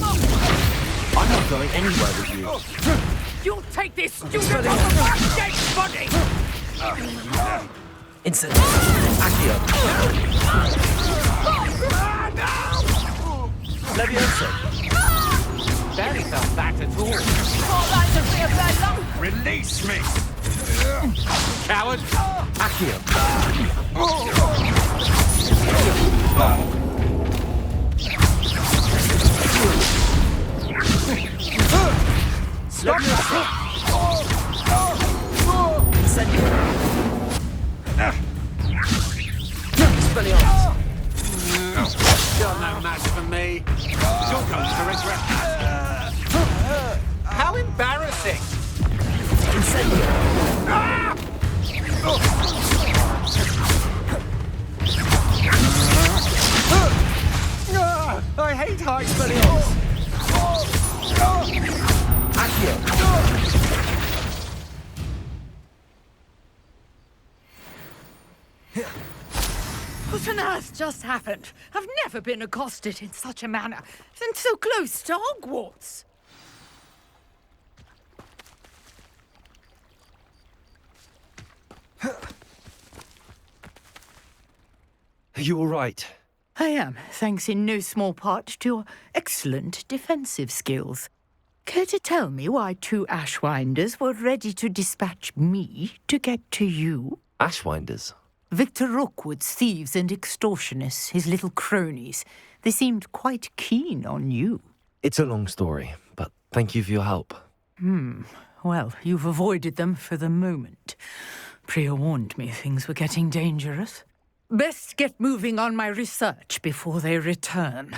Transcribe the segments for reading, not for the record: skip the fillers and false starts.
I'm not going anywhere with you. You'll take this student off of my dead body! Instant. Accio. Levioso. Barely felt that at all. More lines of rear blood long. Release me! Coward! Accio. Levioso! Incendio. Expelliarmus. You're no match for me. You're going to regret that. How embarrassing! Incendio. I hate high Expelliarmus. Accio. What on earth just happened? I've never been accosted in such a manner, and so close to Hogwarts. Are you all right? I am, thanks in no small part to your excellent defensive skills. Care to tell me why two Ashwinders were ready to dispatch me to get to you? Ashwinders? Victor Rookwood's thieves and extortionists, his little cronies. They seemed quite keen on you. It's a long story, but thank you for your help. Well, you've avoided them for the moment. Priya warned me things were getting dangerous. Best get moving on my research before they return.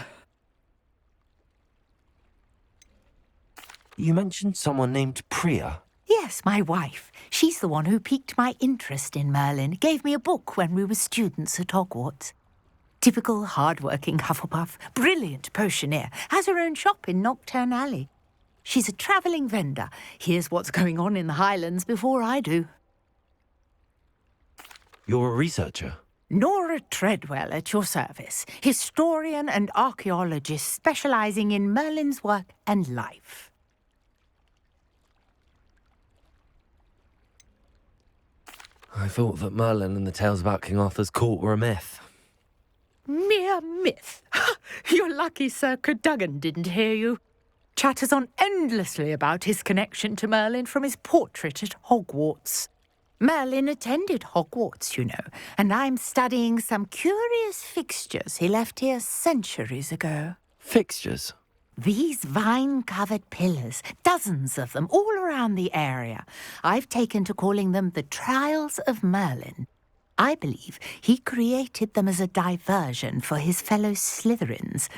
You mentioned someone named Priya. Yes, my wife. She's the one who piqued my interest in Merlin. Gave me a book when we were students at Hogwarts. Typical hard-working Hufflepuff, brilliant potioneer, has her own shop in Knockturn Alley. She's a travelling vendor. Hears what's going on in the Highlands before I do. You're a researcher? Nora Treadwell at your service, historian and archaeologist specialising in Merlin's work and life. I thought that Merlin and the tales about King Arthur's court were a myth. Mere myth. You're lucky Sir Cadogan didn't hear you. Chatters on endlessly about his connection to Merlin from his portrait at Hogwarts. Merlin attended Hogwarts, you know, and I'm studying some curious fixtures he left here centuries ago. Fixtures? These vine-covered pillars, dozens of them, all around the area. I've taken to calling them the Trials of Merlin. I believe he created them as a diversion for his fellow Slytherins.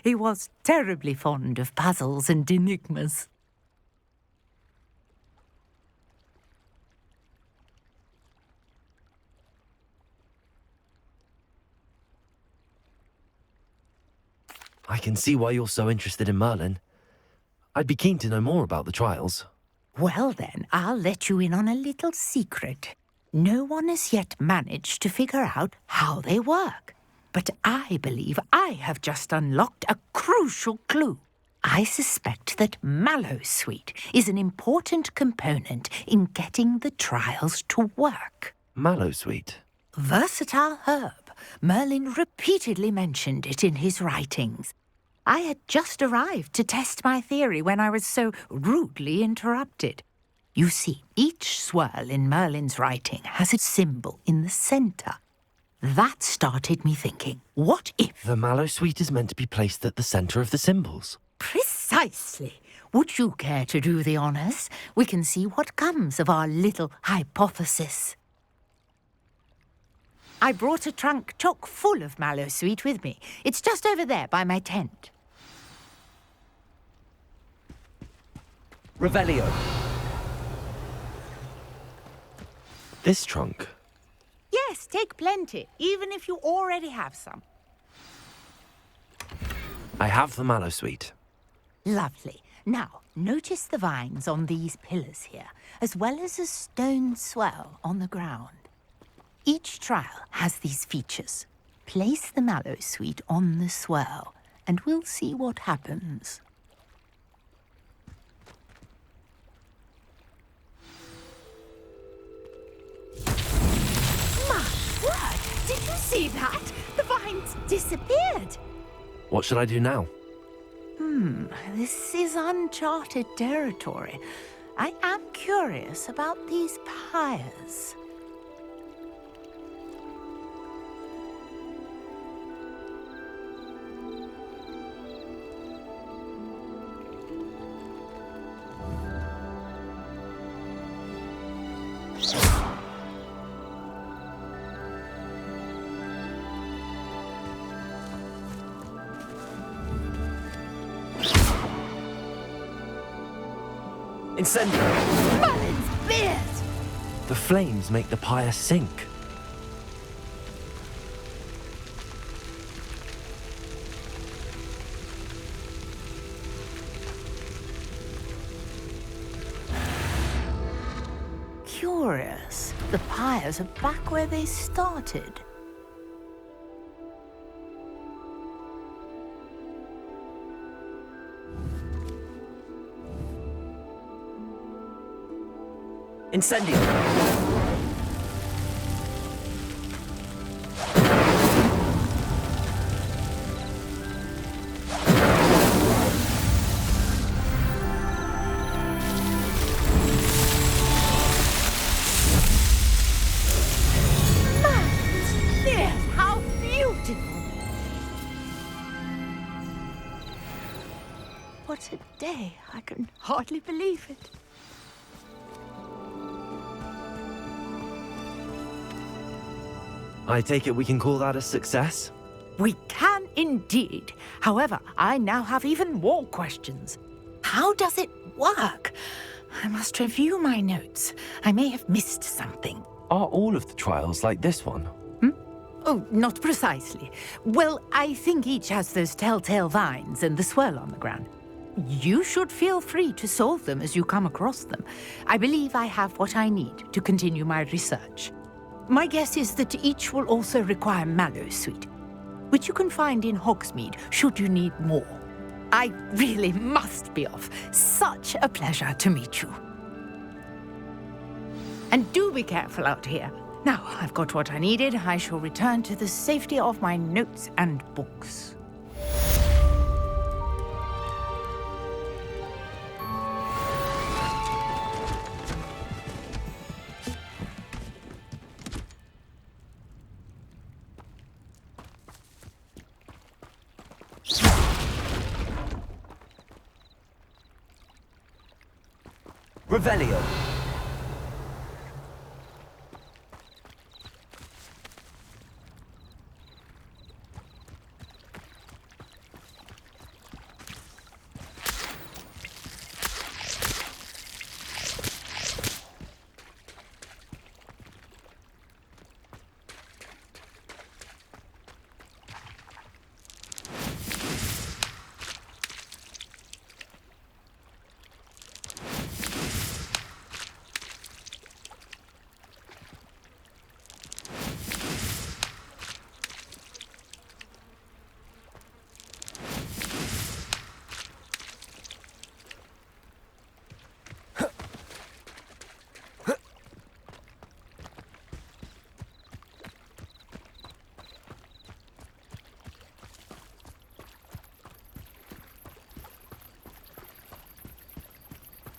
He was terribly fond of puzzles and enigmas. I can see why you're so interested in Merlin. I'd be keen to know more about the trials. Well then, I'll let you in on a little secret. No one has yet managed to figure out how they work. But I believe I have just unlocked a crucial clue. I suspect that Mallowsweet is an important component in getting the trials to work. Mallowsweet? Versatile herb. Merlin repeatedly mentioned it in his writings. I had just arrived to test my theory when I was so rudely interrupted. You see, each swirl in Merlin's writing has a symbol in the centre. That started me thinking, what if... The Mallowsweet is meant to be placed at the centre of the symbols. Precisely. Would you care to do the honours? We can see what comes of our little hypothesis. I brought a trunk chock full of Mallowsweet with me. It's just over there by my tent. Revelio. This trunk? Yes, take plenty, even if you already have some. I have the Mallowsweet. Lovely. Now, notice the vines on these pillars here, as well as a stone swell on the ground. Each trial has these features. Place the Mallowsweet on the swirl, and we'll see what happens. My word! Did you see that? The vines disappeared. What should I do now? This is uncharted territory. I am curious about these pyres. Incendio! Merlin's beard! The flames make the pyre sink. Curious. The pyres are back where they started. Incendio! Yes, how beautiful! What a day. I can hardly believe it. I take it we can call that a success? We can indeed. However, I now have even more questions. How does it work? I must review my notes. I may have missed something. Are all of the trials like this one? Oh, not precisely. Well, I think each has those telltale vines and the swirl on the ground. You should feel free to solve them as you come across them. I believe I have what I need to continue my research. My guess is that each will also require mallow sweet, which you can find in Hogsmeade should you need more. I really must be off. Such a pleasure to meet you. And do be careful out here. Now I've got what I needed, I shall return to the safety of my notes and books. Revelio!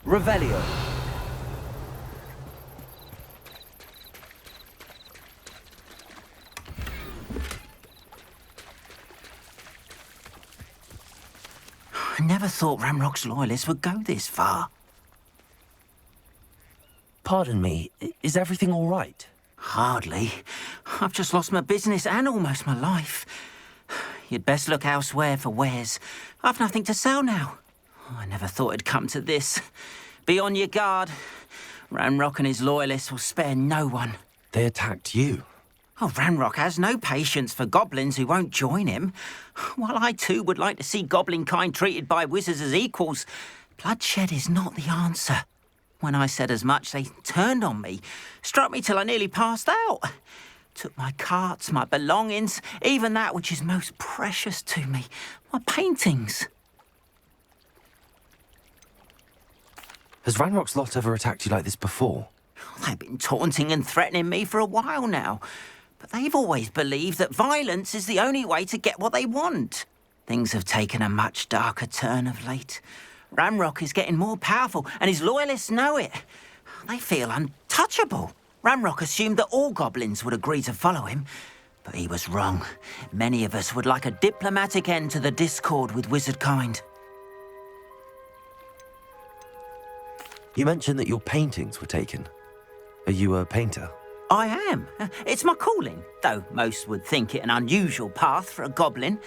Revelio. I never thought Ramrock's loyalists would go this far. Pardon me, is everything all right? Hardly. I've just lost my business and almost my life. You'd best look elsewhere for wares. I've nothing to sell now. I never thought it'd come to this. Be on your guard. Ranrock and his loyalists will spare no one. They attacked you. Oh, Ranrock has no patience for goblins who won't join him. While I too would like to see goblin kind treated by wizards as equals, bloodshed is not the answer. When I said as much, they turned on me, struck me till I nearly passed out. Took my carts, my belongings, even that which is most precious to me, my paintings. Has Ranrock's lot ever attacked you like this before? They've been taunting and threatening me for a while now, but they've always believed that violence is the only way to get what they want. Things have taken a much darker turn of late. Ranrock is getting more powerful, and his loyalists know it. They feel untouchable. Ranrock assumed that all goblins would agree to follow him, but he was wrong. Many of us would like a diplomatic end to the discord with wizard kind. You mentioned that your paintings were taken. Are you a painter? I am. It's my calling, though most would think it an unusual path for a goblin.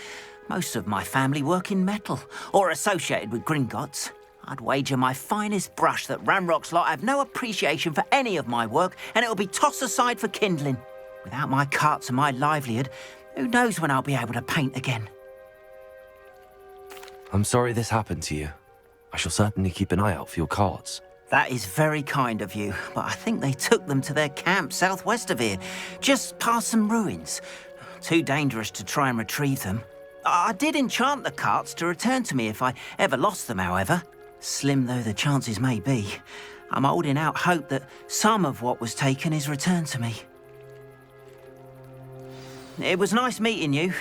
Most of my family work in metal, or associated with Gringotts. I'd wager my finest brush that Ranrock's lot have no appreciation for any of my work, and it'll be tossed aside for kindling. Without my carts and my livelihood, who knows when I'll be able to paint again? I'm sorry this happened to you. I shall certainly keep an eye out for your carts. That is very kind of you, but I think they took them to their camp southwest of here, just past some ruins. Too dangerous to try and retrieve them. I did enchant the carts to return to me if I ever lost them, however. Slim though the chances may be, I'm holding out hope that some of what was taken is returned to me. It was nice meeting you.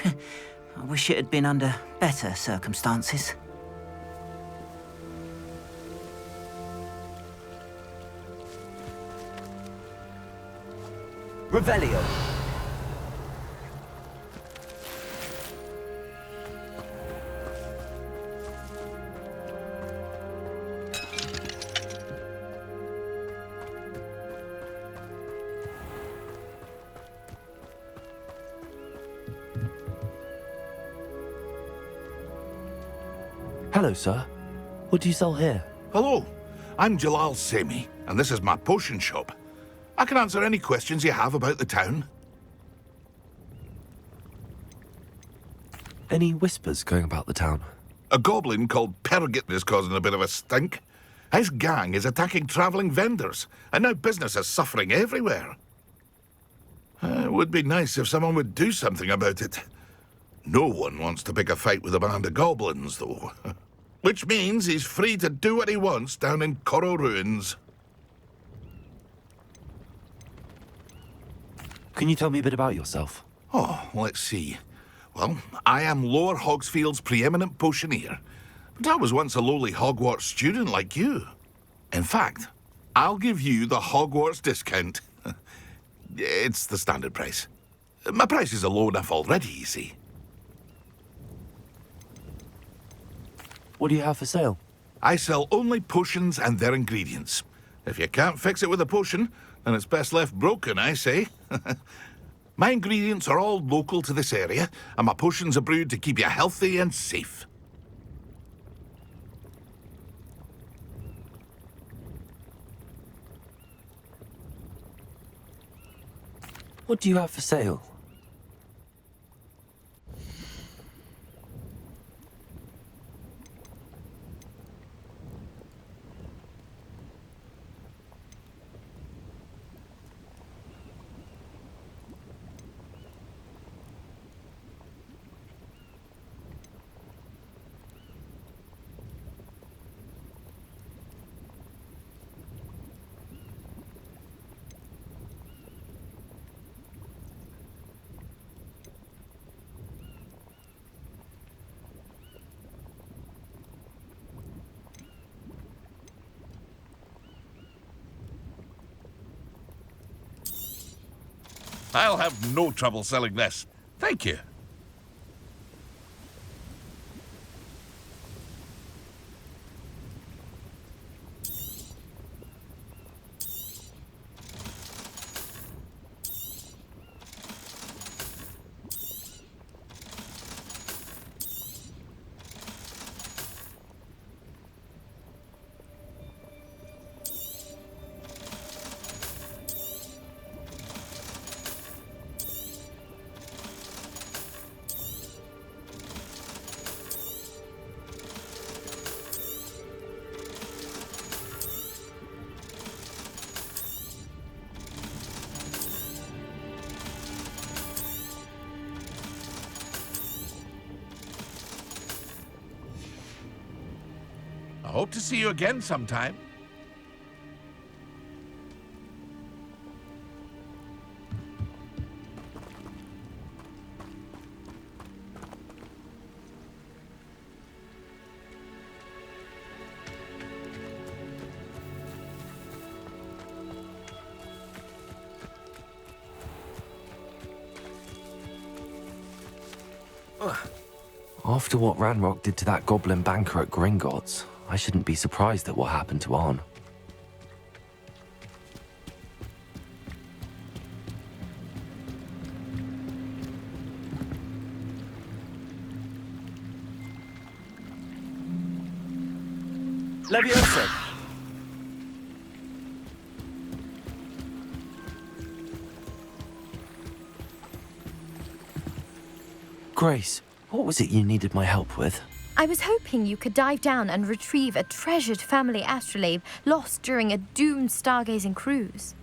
I wish it had been under better circumstances. Revelio. Hello, sir. What do you sell here? Hello, I'm Jalal Semi, and this is my potion shop. I can answer any questions you have about the town. Any whispers going about the town? A goblin called Pergit is causing a bit of a stink. His gang is attacking travelling vendors, and now business is suffering everywhere. It would be nice if someone would do something about it. No one wants to pick a fight with a band of goblins, though. Which means he's free to do what he wants down in Coral Ruins. Can you tell me a bit about yourself? Oh, let's see. Well, I am Lower Hogsfield's preeminent potioneer, but I was once a lowly Hogwarts student like you. In fact, I'll give you the Hogwarts discount. It's the standard price. My prices are low enough already, you see. What do you have for sale? I sell only potions and their ingredients. If you can't fix it with a potion, then it's best left broken, I say. My ingredients are all local to this area, and my potions are brewed to keep you healthy and safe. What do you have for sale? I'll have no trouble selling this. Thank you. I hope to see you again sometime. After what Ranrock did to that goblin banker at Gringotts, I shouldn't be surprised at what happened to Arn. Leviosa! Grace, what was it you needed my help with? I was hoping you could dive down and retrieve a treasured family astrolabe lost during a doomed stargazing cruise.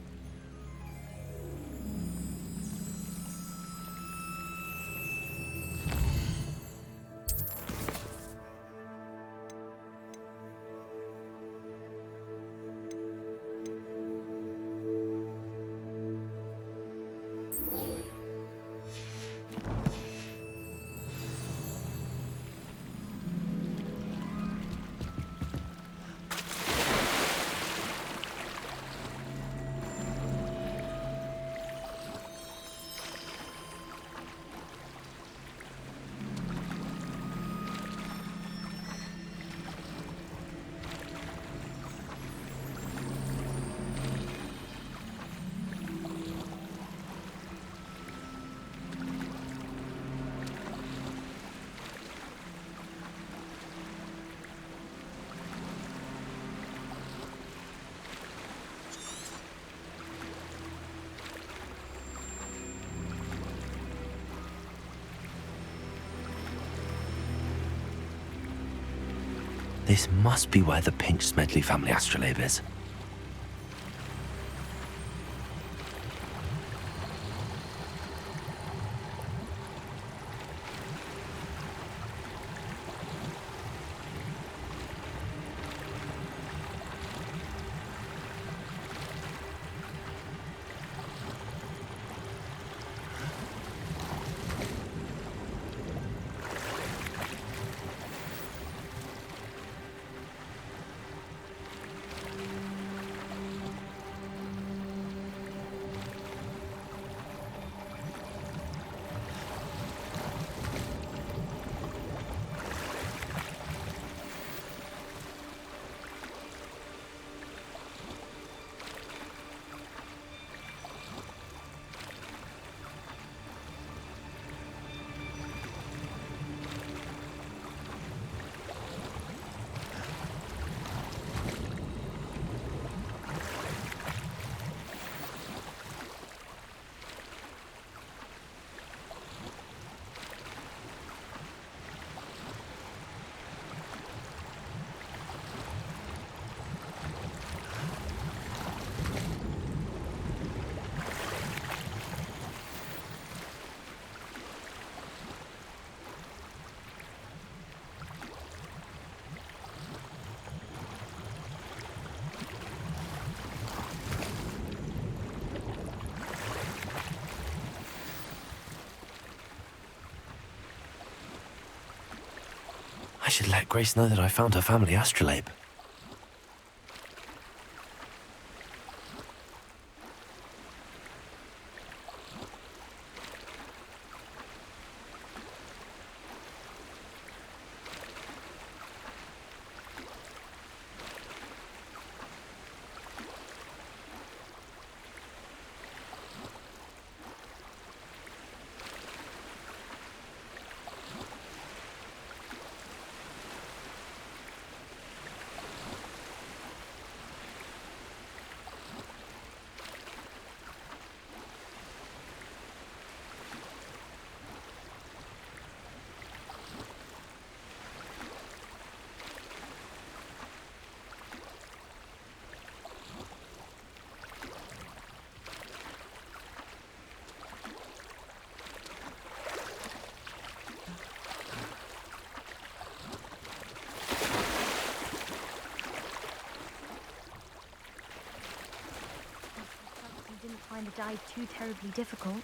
This must be where the Pinch Smedley family astrolabe is. I should let Grace know that I found her family astrolabe. dive too terribly difficult.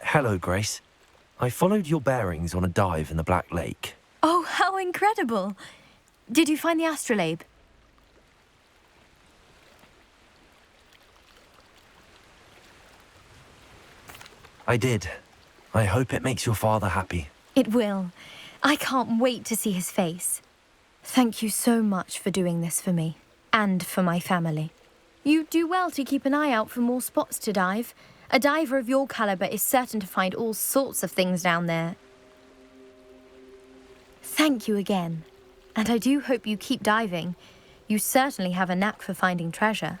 Hello, Grace. I followed your bearings on a dive in the Black Lake. Oh, how incredible! Did you find the astrolabe? I did. I hope it makes your father happy. It will. I can't wait to see his face. Thank you so much for doing this for me and for my family. You do well to keep an eye out for more spots to dive. A diver of your caliber is certain to find all sorts of things down there. Thank you again. And I do hope you keep diving. You certainly have a knack for finding treasure.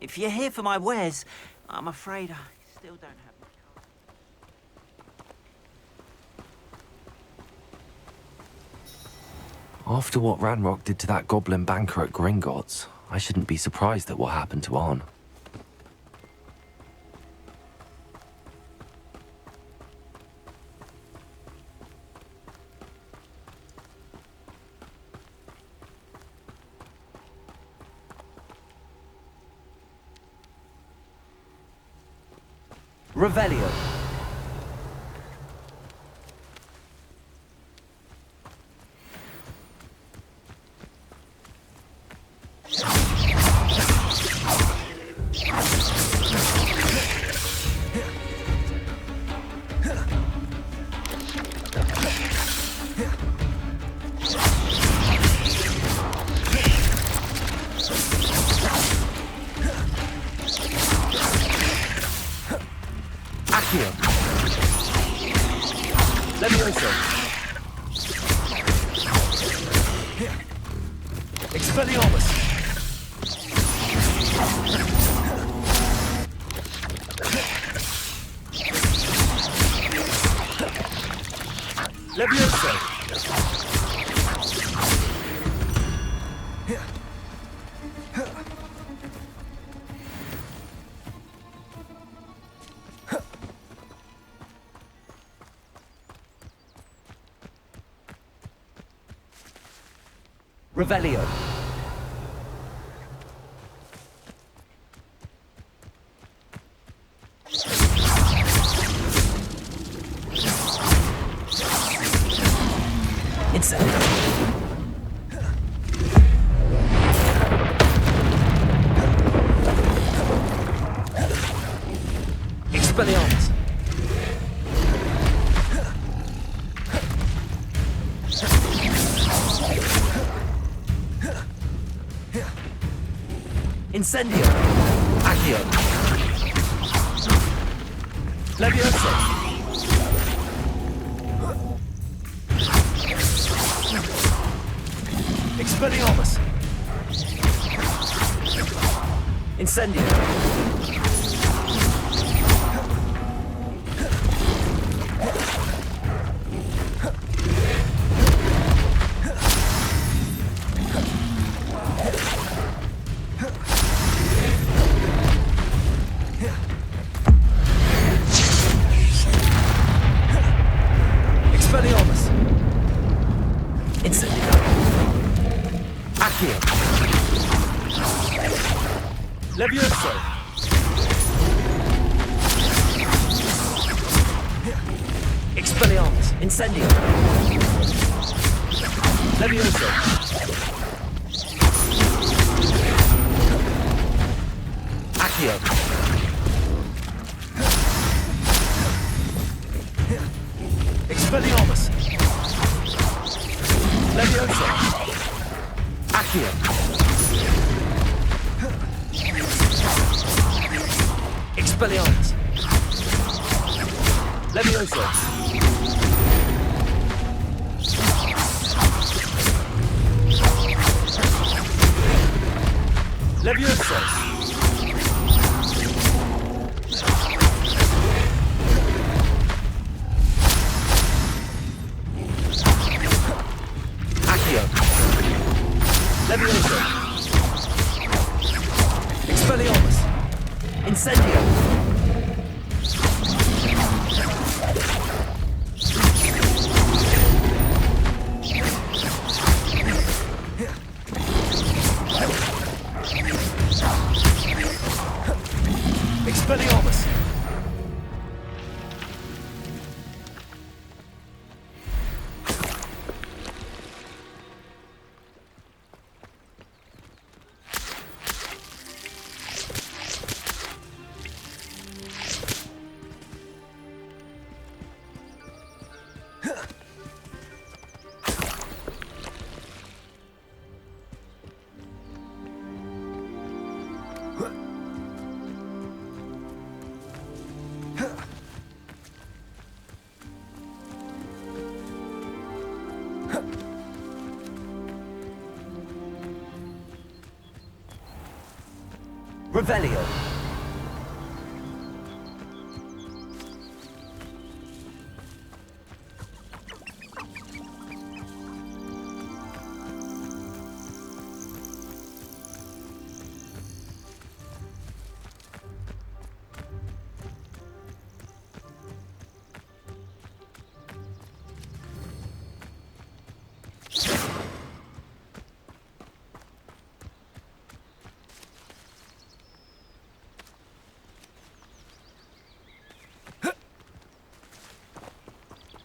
If you're here for my wares, I'm afraid I still don't have my card. After what Ranrock did to that goblin banker at Gringotts, I shouldn't be surprised at what happened to Arn. Revelio. Accio. Levioso. Expelliarmus. Levioso. Revelio. Incendio. Expelliarmus. Incendio. Accio. Levioso. Expelliarmus. Incendio. Expelliarmus. Incendio. Accio. Levioso. Expelliarmus. Incendio. Levioso. Accio. Expelliarmus. Levioso. Accio. Expelliarmus. Levioso. Levioso. Accio. Levioso. Expelliarmus. Incendio. Expelliarmus. Revelio.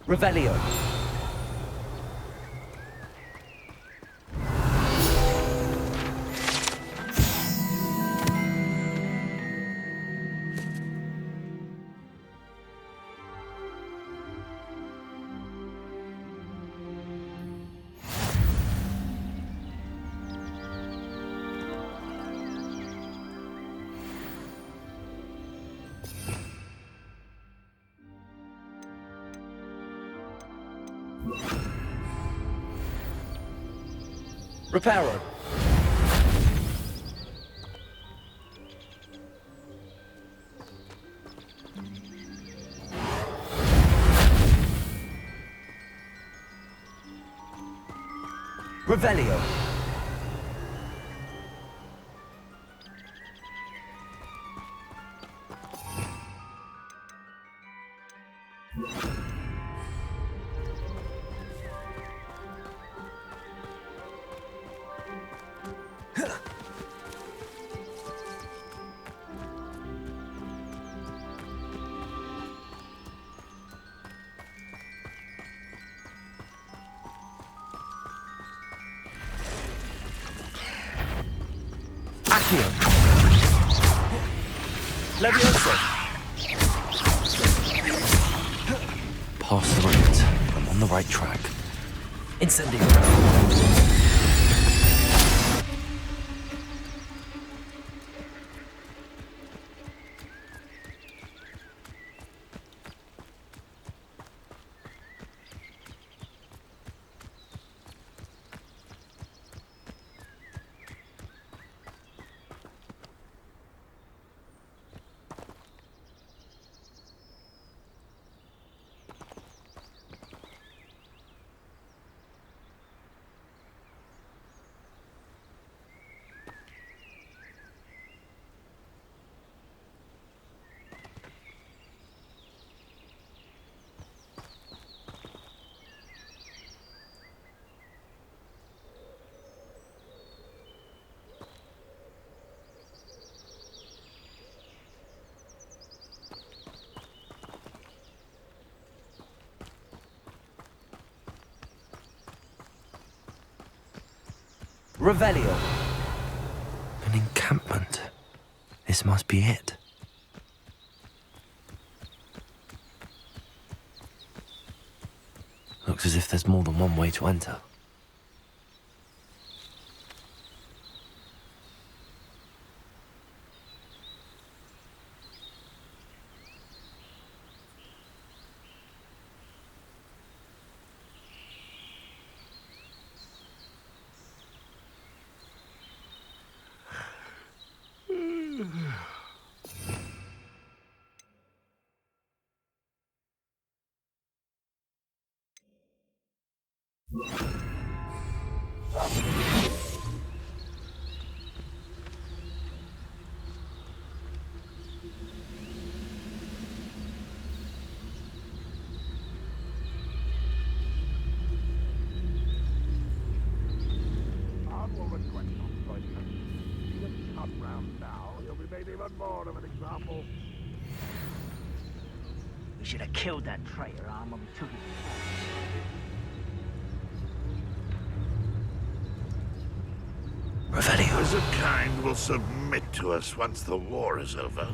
Revelio. Reparo. Revelio. Accio. Levioso. Pass the route. I'm on the right track. Incendio. Revelio. An encampment. This must be it. Looks as if there's more than one way to enter. We should have killed that traitor arm when we took it. Revelio. As a kind will submit to us once the war is over.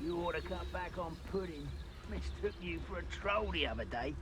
You ought to cut back on pudding. Mistook you for a troll the other day.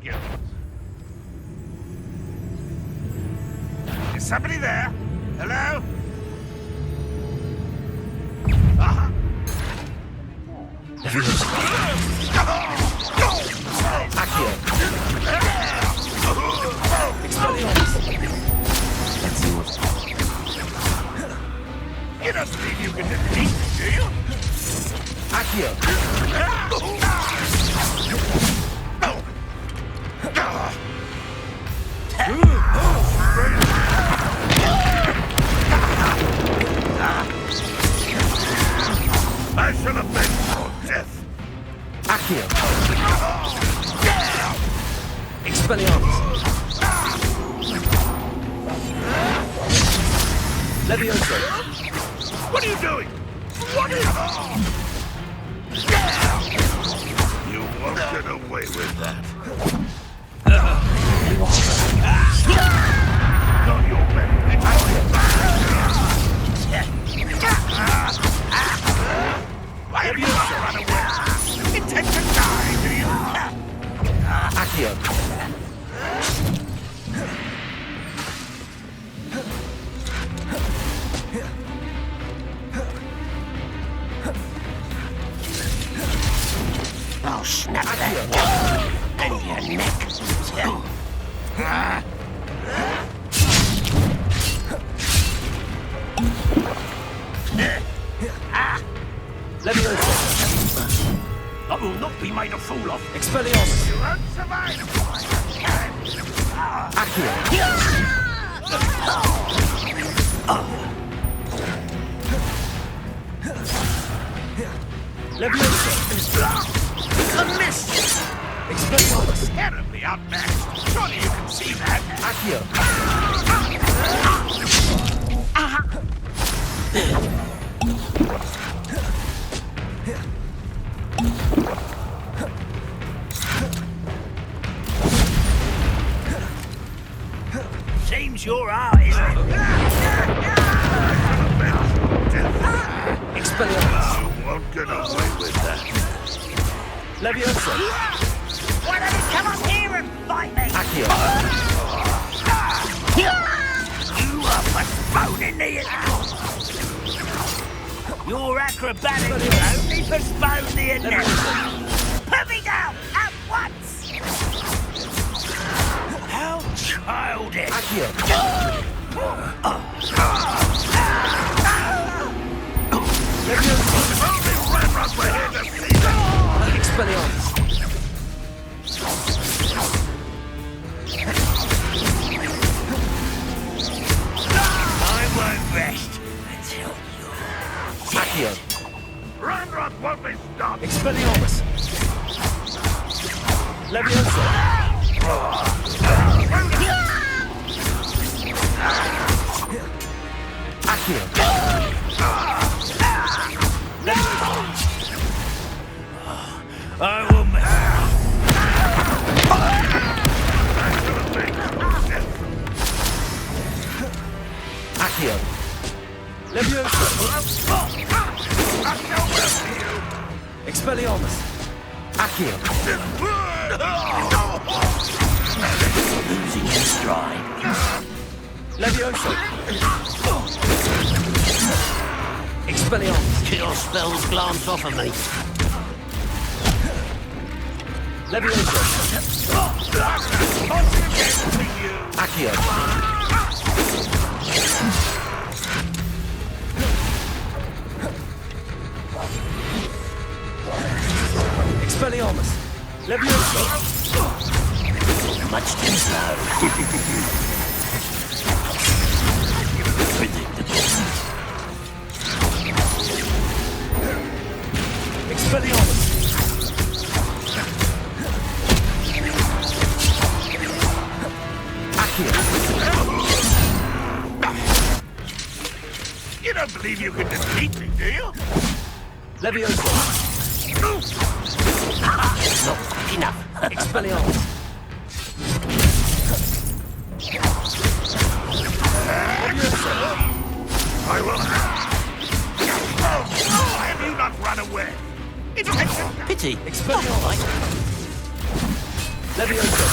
skills. Is somebody there? Hello? Aha! Accio. Expelliarmus. That's yours. You don't think you can defeat me, do you? Accio. I should have been for death. Accio. Expelliarmus. Levioso. What are you doing? What is... You won't get away with that. Not your man. Why have you run away? Intend to die, do you? Accio. I'll snap that and your neck. Levioso. I will not be made a fool of. Expelliarmus. You won't survive. Accio. Levioso. A miss! Expelliarmus. Terribly outmatched. Surely you can see that. Accio. Seems you're out, isn't it? Expelliarmus. You won't get away with that. Levioso. Why don't you come up here and fight me? Accio. You are postponing the Your acrobatics only postpone the inevitable. Put me down at once! How childish! Accio. Levioso. Only Ramrod were here to see that. Expelliarmus. I won't rest until Accio. Ramrod won't be stopped. Expelliarmus. Levioso. Accio. I will make Accio. Levioso. Expelliarmus. Accio. losing your stride. Levioso. Expelliarmus. Your spells glance off of me. Levioso. Accio. Expelliarmus. Levioso. Much too slow. Predictable. Expelliarmus. Accio. You don't believe you can defeat me, do you? Levioso. Not enough. Expelliarmus. I will. Have you not run away? It's Pity. Expelliarmus. Levioso!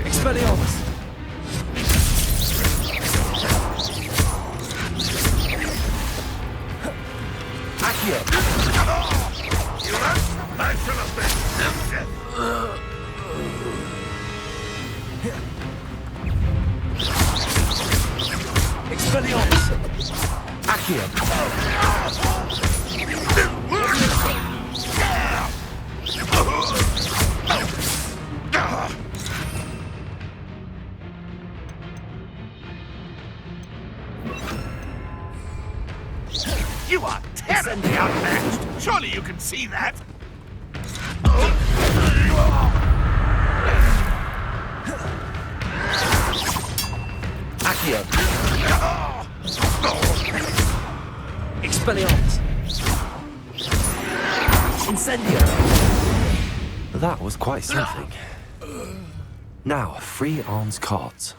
Expelliarmus! Accio! I should have Expelliarmus! Accio! You are terribly outmatched. Surely you can see that. Accio! Expelliarmus! Incendio! That was quite something. Now, free arms cards.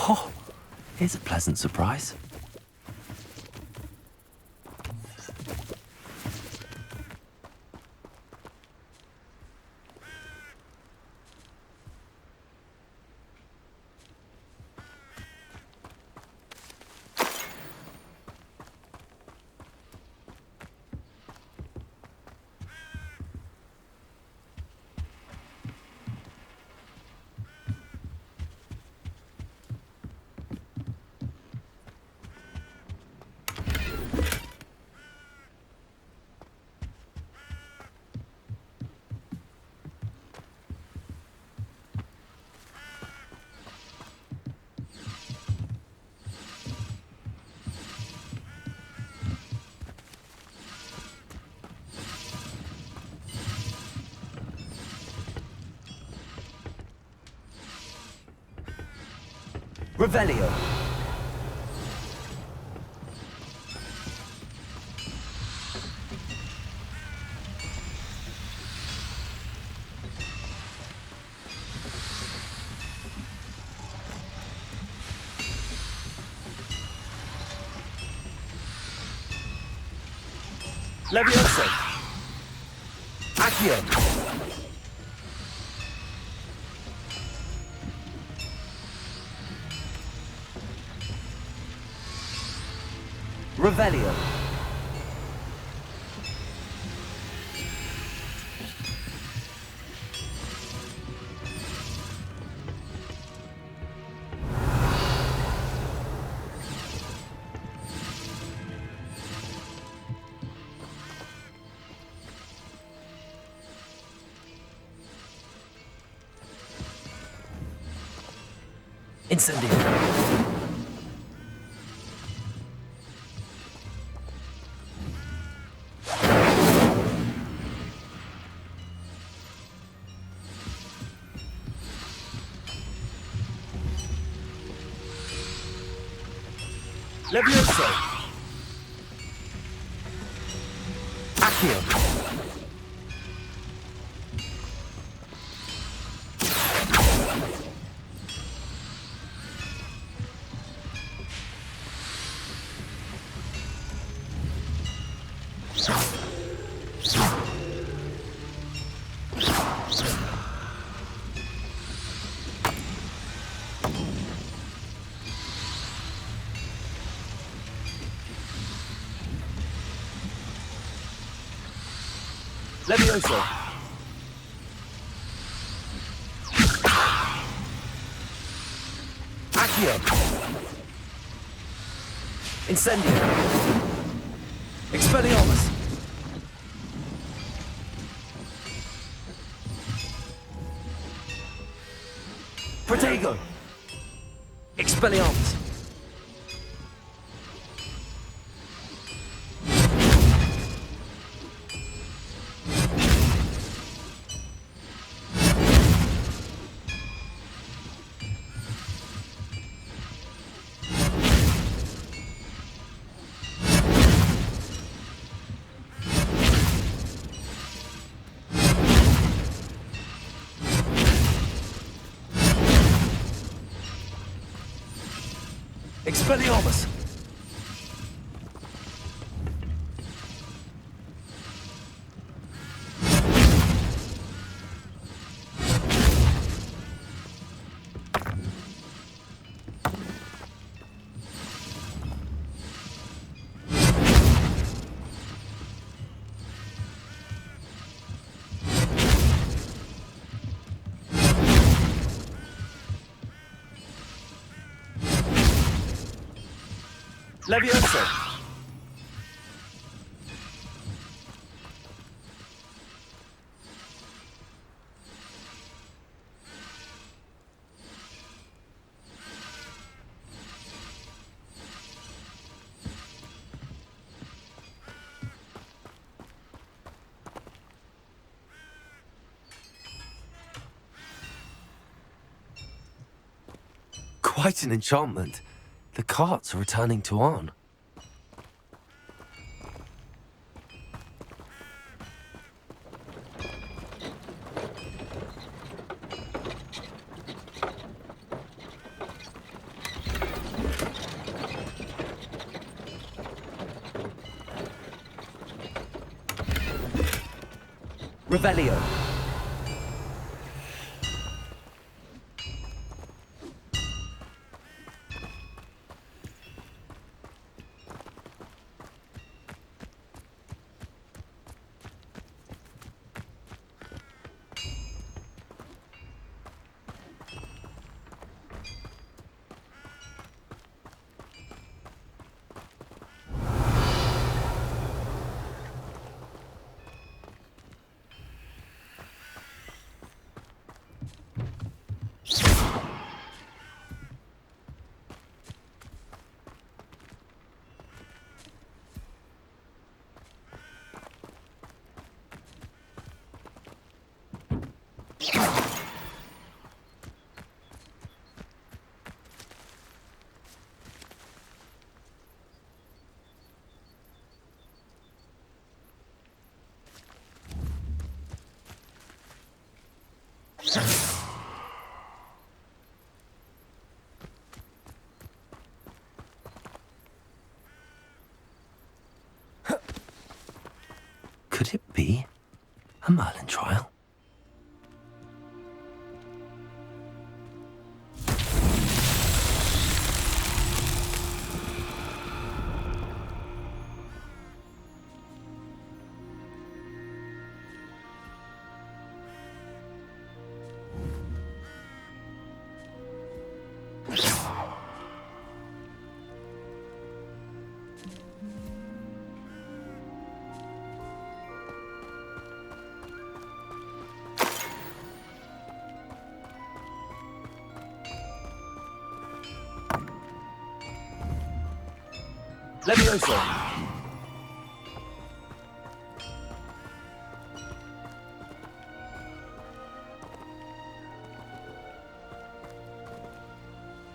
Oh, here's a pleasant surprise. Revelio! Levioso! Accio! Revelio! Incendio! Levioso! Accio! Levioso! Accio! Incendio! Expelliarmus! Protego! Expelliarmus! Expelliarmus! Levioso! Quite an enchantment. The carts are returning to Arn. Revelio. Could it be a Merlin trial? Levioso!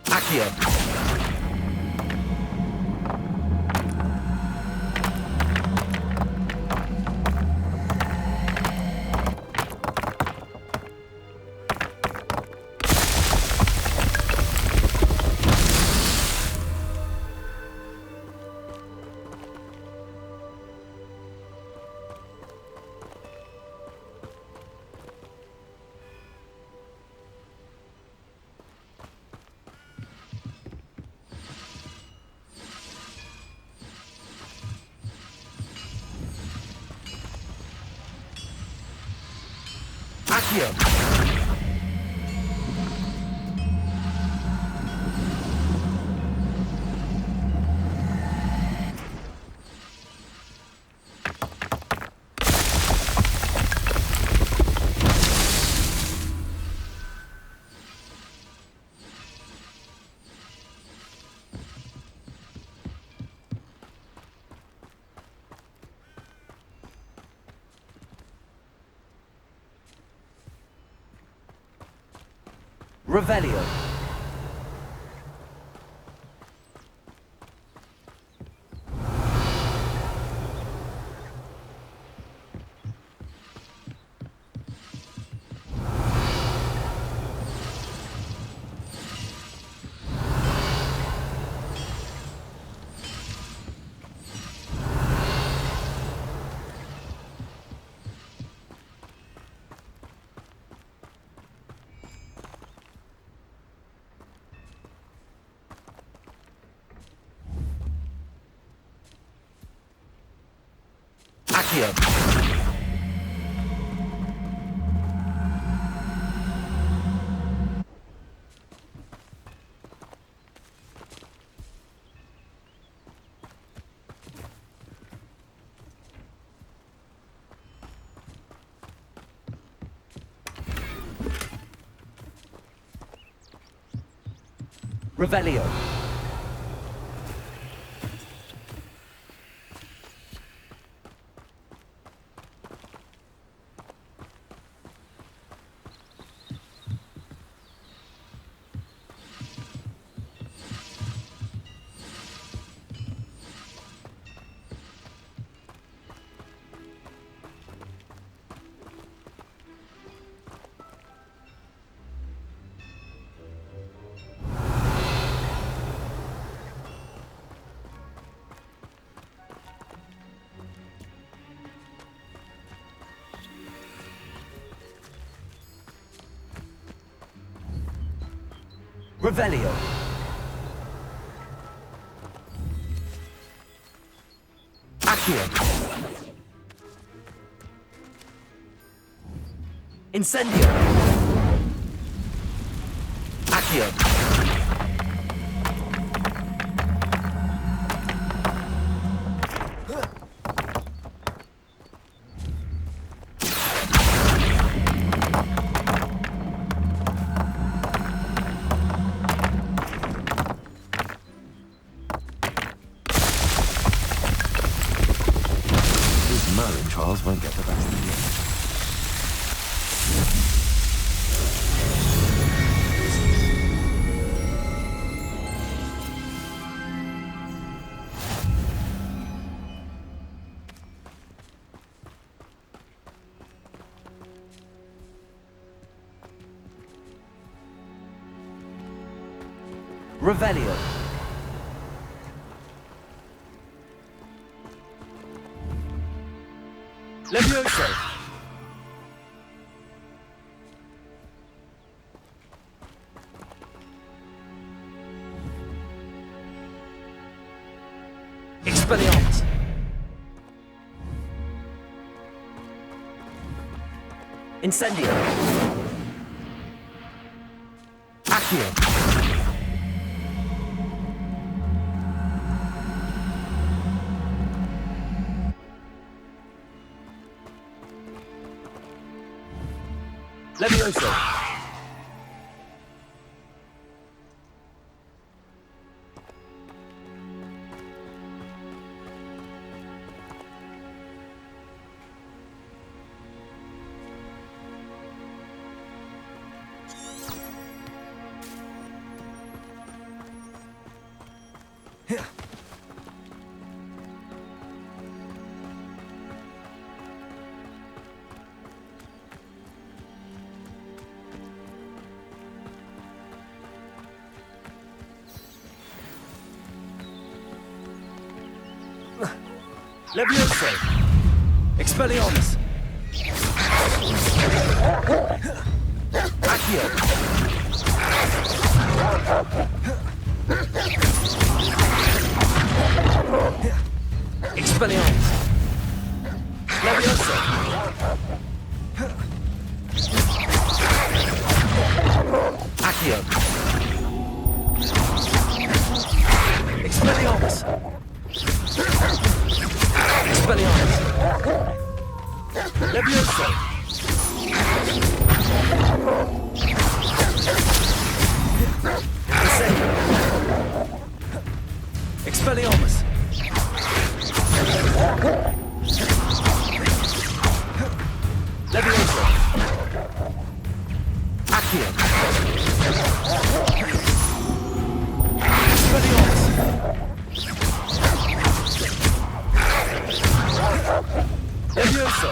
Accio! Accio! Revelio. Accio. Revelio. Revelio. Accio. Incendio. Accio. These Merlin trials won't get the best of you. Revelio. Levioso. Expelliarmus. Incendio. Accio. Levioso. Levioso. Expelliarmus. Accio. Expelliarmus. Levioso. Accio. Expelliarmus. Expelliarmus. Levioso. Incendio. Expelliarmus. Levioso. Accio. Expelliarmus. Levioso.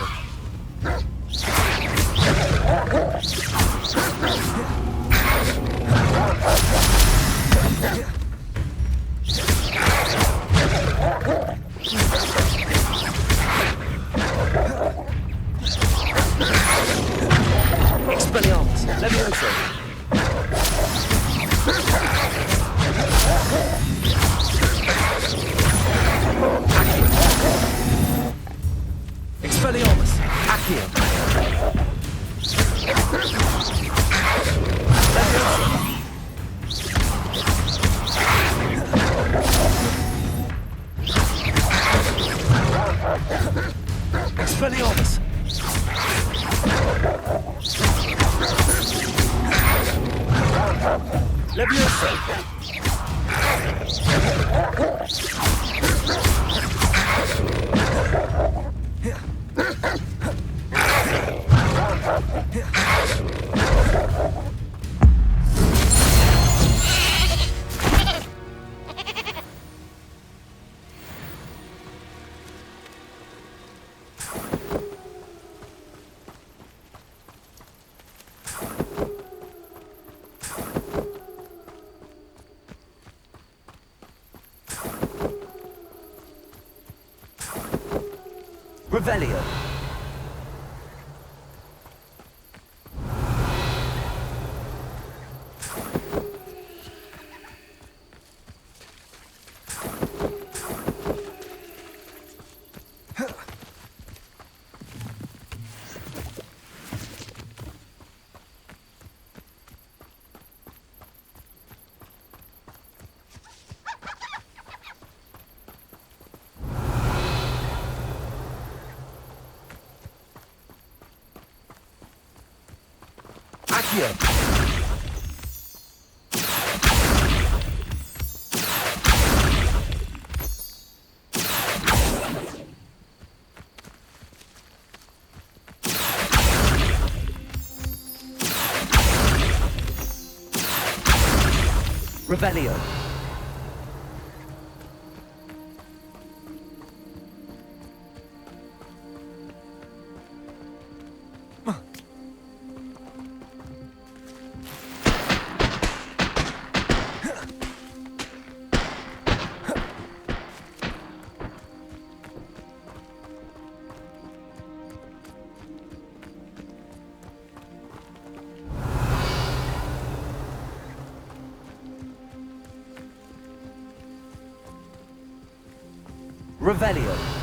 Expelliarmus! Levioso! Revelio. Accio. Revelio. Revelio.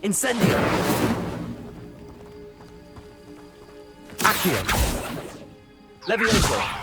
Incendio. Accio. Levioso.